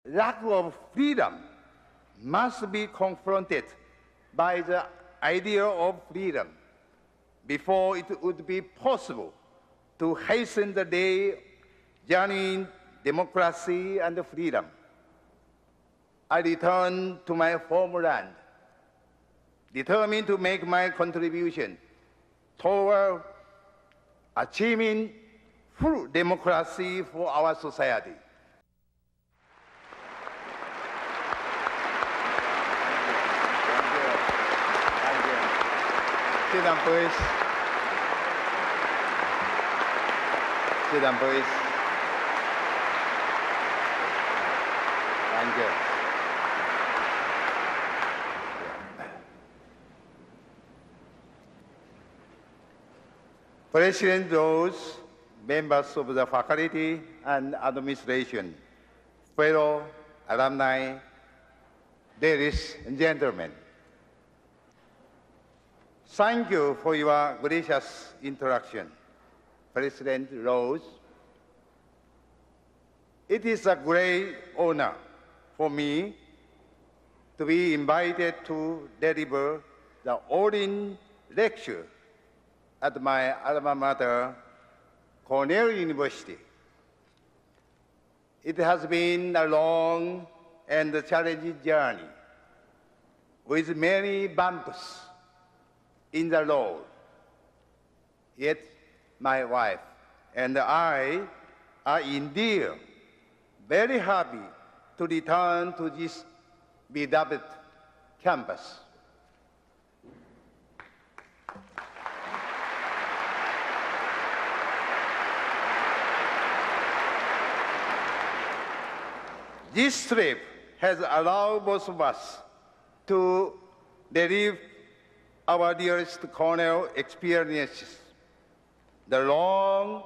lack of freedom must be confronted by the idea of freedom before it would be possible to hasten the day of genuine democracy and freedom. I return to my homeland, determined to make my contribution toward achieving full democracy for our society. Thank you. Sit down, please. Sit down, please. Thank you. President Rose, members of the faculty and administration, fellow alumni, ladies and gentlemen, thank you for your gracious introduction, President Rose. It is a great honor for me to be invited to deliver the opening lecture at my alma mater, Cornell University. It has been a long and challenging journey with many bumps in the road. Yet my wife and I are indeed very happy to return to this beloved campus. This trip has allowed both of us to relive our dearest Cornell experiences, the long,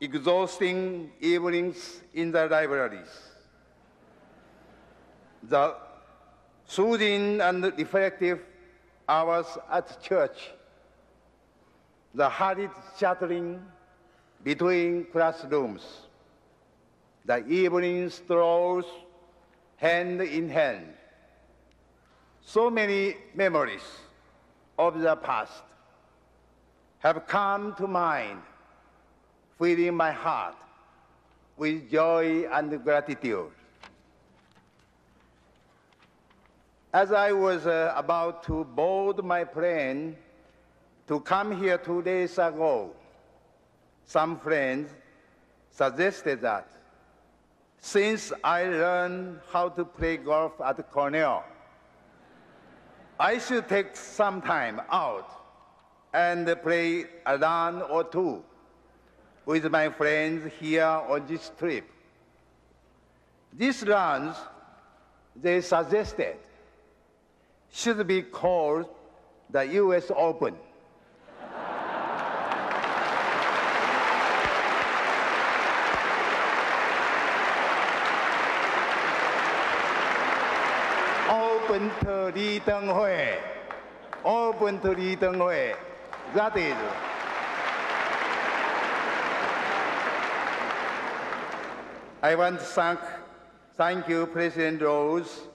exhausting evenings in the libraries, the soothing and reflective hours at church, the hurried shuttling between classrooms, the evening strolls hand in hand. So many memories of the past have come to mind, filling my heart with joy and gratitude. As I was about to board my plane to come here 2 days ago, some friends suggested that since I learned how to play golf at Cornell, I should take some time out and play a run or two with my friends here on this trip. These runs, they suggested, should be called the US Open. Open to李登輝. Open to李登輝. That is. I want to thank you, President Rose,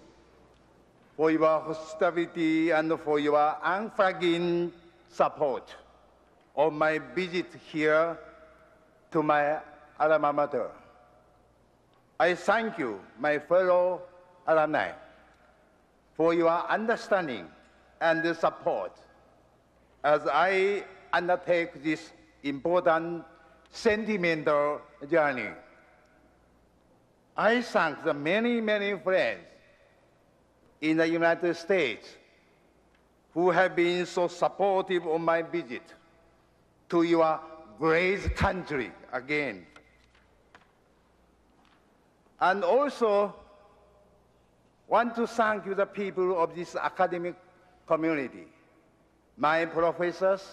for your hospitality and for your unflagging support of my visit here to my alma mater. I thank you, my fellow alumni, for your understanding and support as I undertake this important sentimental journey. I thank the many, many friends in the United States who have been so supportive of my visit to your great country again. And also want to thank you, the people of this academic community, my professors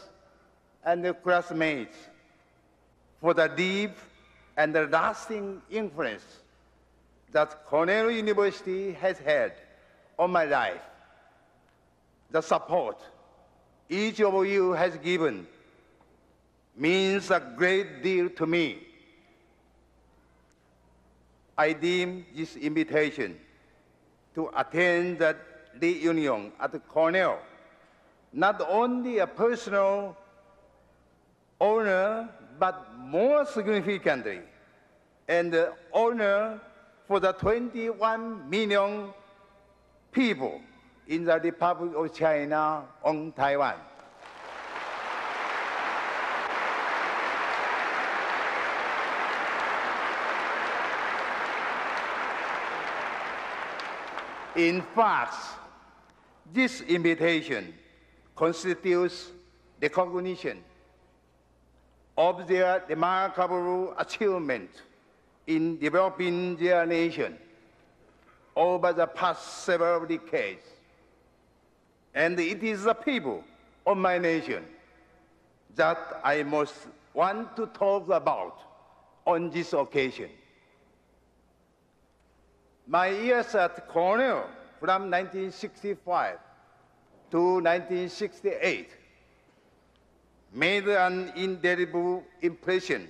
and the classmates, for the deep and the lasting influence that Cornell University has had on my life. The support each of you has given means a great deal to me. I deem this invitation to attend the reunion at Cornell not only a personal honor, but more significantly, an honor for the 21 million people in the Republic of China on Taiwan. In fact, this invitation constitutes recognition of their remarkable achievement in developing their nation over the past several decades. And it is the people of my nation that I most want to talk about on this occasion. My years at Cornell from 1965 to 1968 made an indelible impression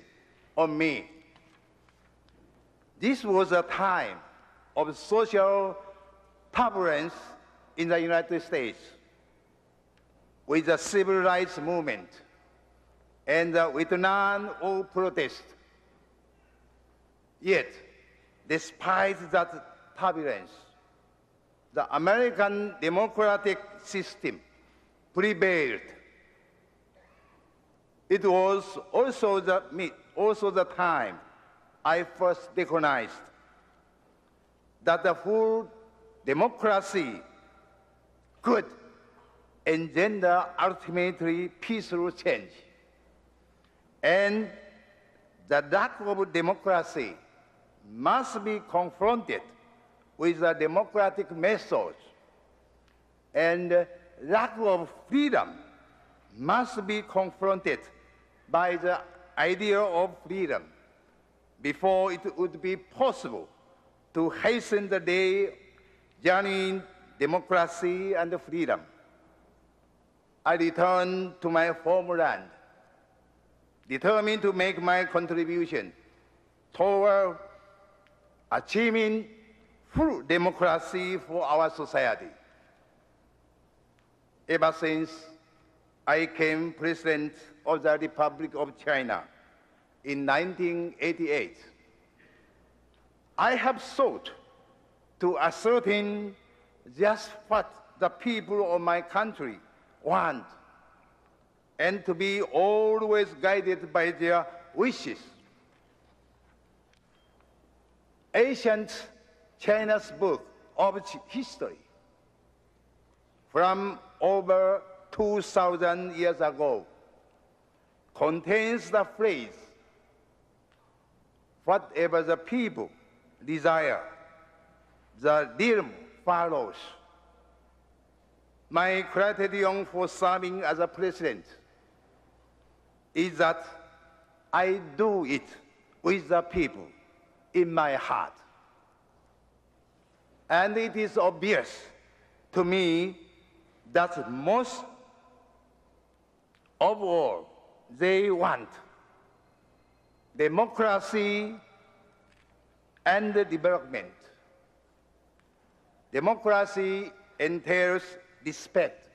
on me. This was a time of social turbulence in the United States, with the civil rights movement and the Vietnam War protest. Yet, despite that turbulence, the American democratic system prevailed. It was also the time I first recognized that the full democracy could engender ultimately peaceful change, and the lack of democracy must be confronted with the democratic methods, and lack of freedom must be confronted by the idea of freedom before it would be possible to hasten the day of genuine democracy and freedom. I returned to my homeland, determined to make my contribution toward achieving full democracy for our society. Ever since I became President of the Republic of China in 1988, I have sought to ascertain just what the people of my country want, and to be always guided by their wishes. Ancient China's book of history from over 2,000 years ago contains the phrase, "Whatever the people desire, the realm follows." My criterion for serving as a president is that I do it with the people in my heart. And it is obvious to me that most of all they want democracy and development. Democracy entails respect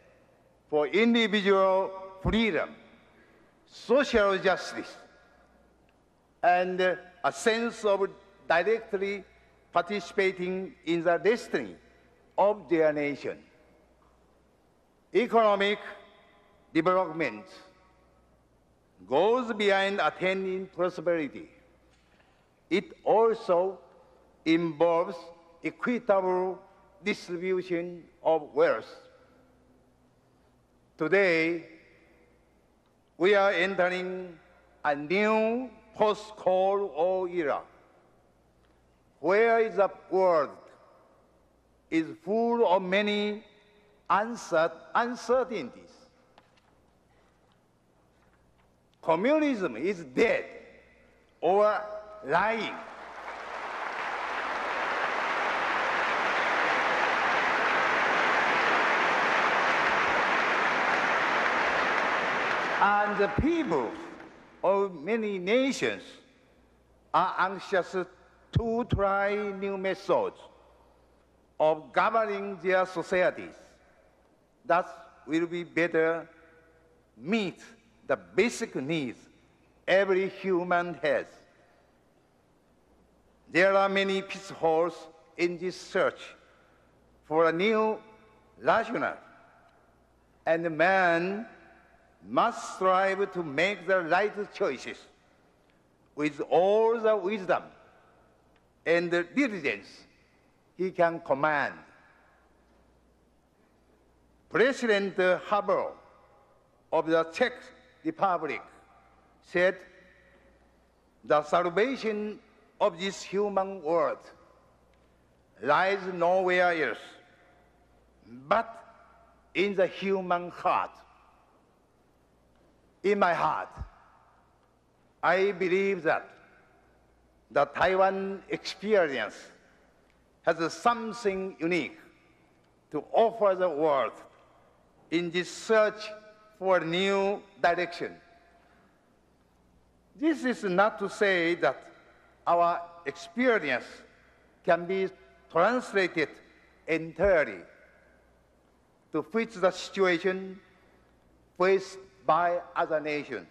for individual freedom, social justice, and a sense of directly participating in the destiny of their nation. Economic development goes beyond attaining prosperity. It also involves equitable distribution of wealth. Today, we are entering a new post-Cold War era, where the world is full of many uncertainties. Communism is dead or lying. And the people of many nations are anxious to try new methods of governing their societies that will be better meet the basic needs every human has. There are many pitfalls in this search for a new rationale, and man must strive to make the right choices with all the wisdom and diligence he can command. President Havel of the Czech Republic said, "The salvation of this human world lies nowhere else but in the human heart." In my heart, I believe that the Taiwan experience has something unique to offer the world in this search for a new direction. This is not to say that our experience can be translated entirely to fit the situation faced by other nations.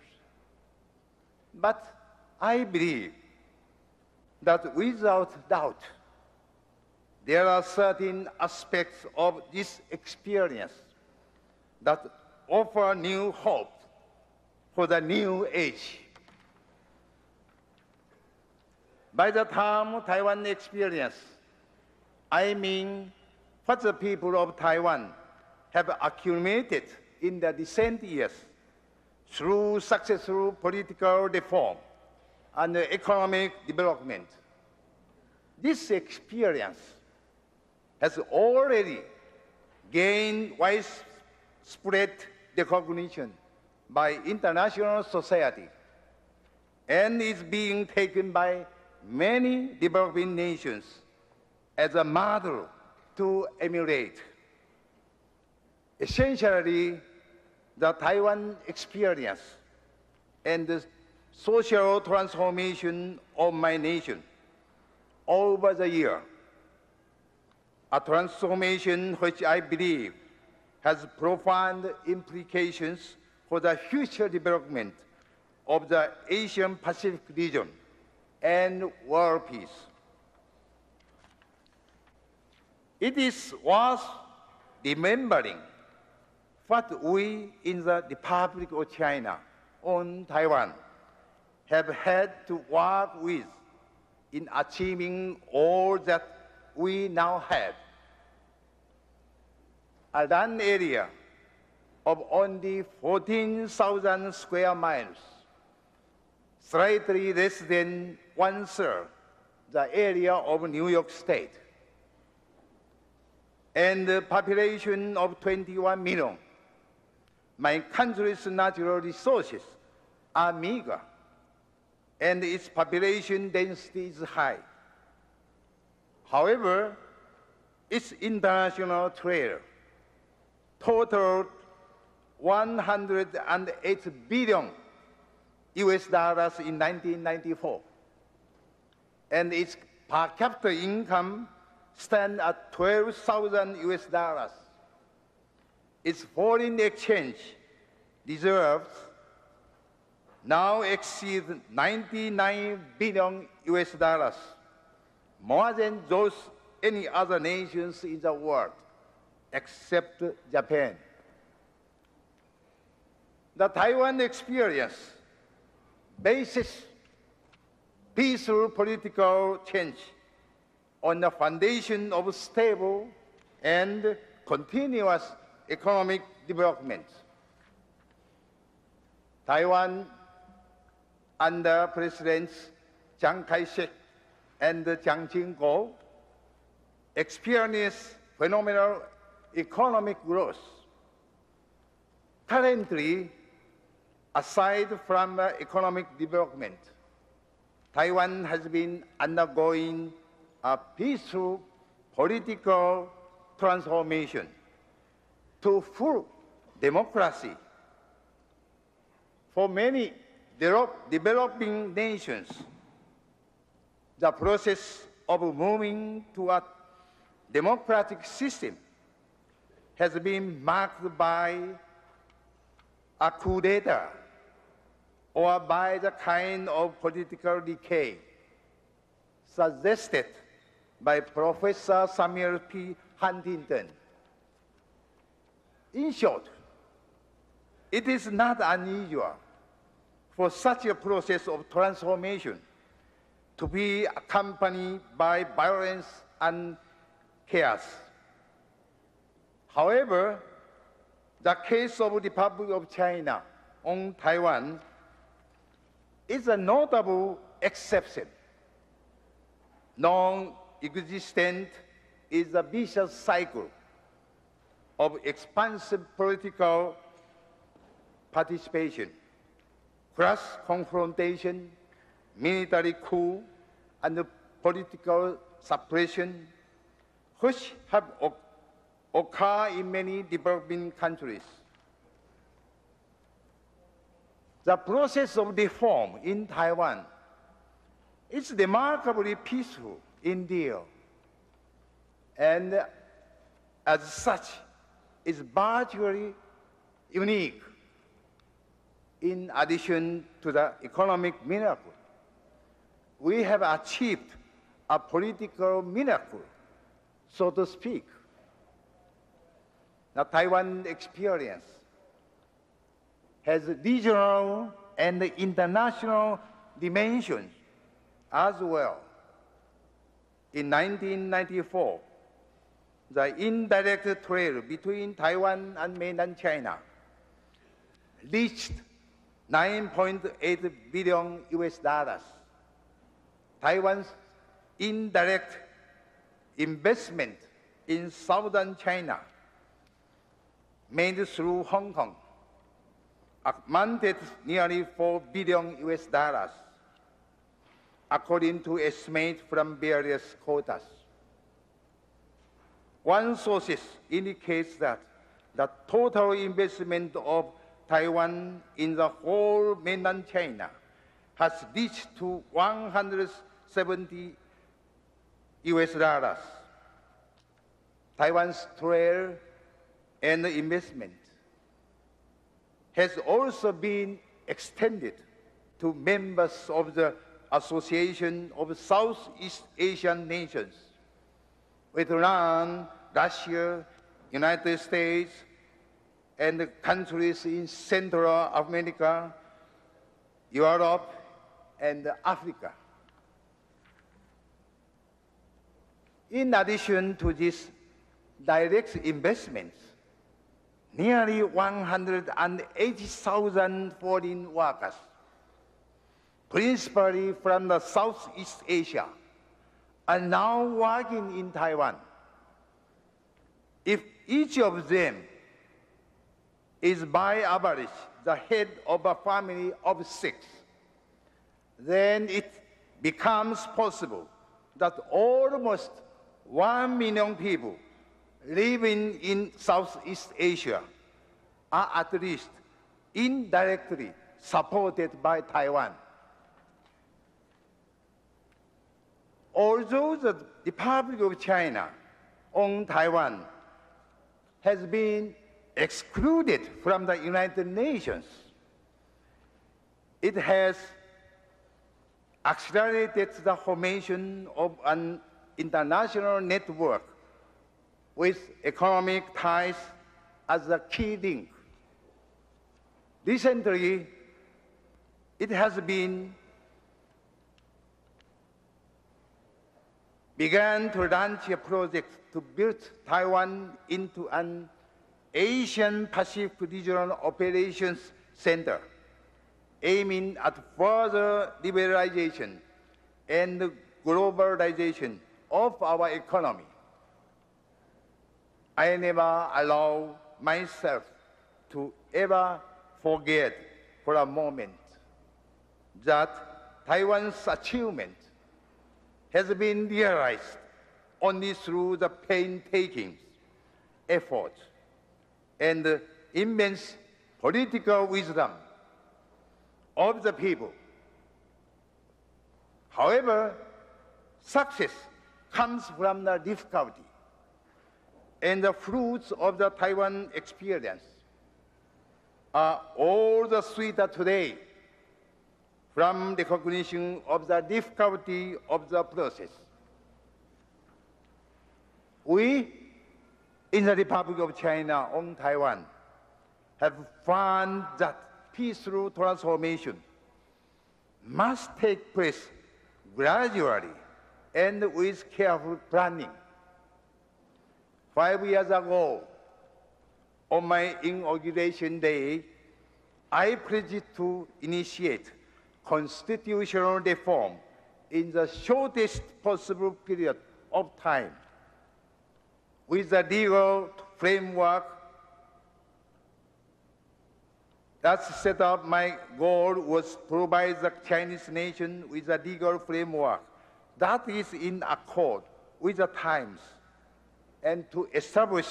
But I believe that without doubt, there are certain aspects of this experience that offer new hope for the new age. By the term Taiwan experience, I mean what the people of Taiwan have accumulated in the recent years through successful political reform and economic development. This experience has already gained widespread recognition by international society and is being taken by many developing nations as a model to emulate. Essentially, the Taiwan experience and the social transformation of my nation over the year, a transformation which I believe has profound implications for the future development of the Asian Pacific region and world peace. It is worth remembering what we in the Republic of China on Taiwan have had to work with in achieving all that we now have. A land area of only 14,000 square miles, slightly less than 1/3 the area of New York State, and a population of 21 million. My country's natural resources are meager, and its population density is high. However, its international trade totaled $108 billion in 1994, and its per capita income stands at $12,000. Its foreign exchange reserves now exceed $99 billion, more than those any other nations in the world, except Japan. The Taiwan experience bases peaceful political change on the foundation of stable and continuous economic development. Taiwan, under Presidents Chiang Kai-shek and Chiang Ching-kuo, experienced phenomenal economic growth. Currently, aside from economic development, Taiwan has been undergoing a peaceful political transformation to full democracy. For many developing nations, the process of moving to a democratic system has been marked by a coup d'etat or by the kind of political decay suggested by Professor Samuel P. Huntington. In short, it is not unusual for such a process of transformation to be accompanied by violence and chaos. However, the case of the Republic of China on Taiwan is a notable exception. Non-existent is a vicious cycle of expansive political participation, class confrontation, military coup, and political suppression, which have occurred in many developing countries. The process of reform in Taiwan is remarkably peaceful indeed, and as such is virtually unique. In addition to the economic miracle, we have achieved a political miracle, so to speak. The Taiwan experience has regional and international dimensions as well. In 1994, the indirect trade between Taiwan and mainland China reached $9.8 billion US. Taiwan's indirect investment in southern China made through Hong Kong amounted nearly $4 billion US, according to estimates from various quarters. One source indicates that the total investment of Taiwan in the whole mainland China has reached to $170 US. Taiwan's trade and investment has also been extended to members of the Association of Southeast Asian Nations, Vietnam, Russia, United States, and countries in Central America, Europe, and Africa. In addition to these direct investments, nearly 180,000 foreign workers, principally from the Southeast Asia, are now working in Taiwan. If each of them is by average the head of a family of 6, then it becomes possible that almost 1 million people living in Southeast Asia are at least indirectly supported by Taiwan. Although the Republic of China on Taiwan has been excluded from the United Nations, it has accelerated the formation of an international network with economic ties as a key link. Recently, it has been began to launch a project to build Taiwan into an Asian Pacific Regional Operations Center, aiming at further liberalization and globalization of our economy. I never allow myself to ever forget for a moment that Taiwan's achievement has been realized only through the painstaking effort and immense political wisdom of the people. However, Success comes from the difficulty, and the fruits of the Taiwan experience are all the sweeter today from recognition of the difficulty of the process. We, in the Republic of China on Taiwan, have found that peaceful transformation must take place gradually and with careful planning. 5 years ago, on my inauguration day, I pledged to initiate constitutional reform in the shortest possible period of time, with the legal framework that's set up. My goal was to provide the Chinese nation with a legal framework that is in accord with the times, and to establish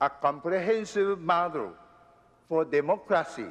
a comprehensive model for democracy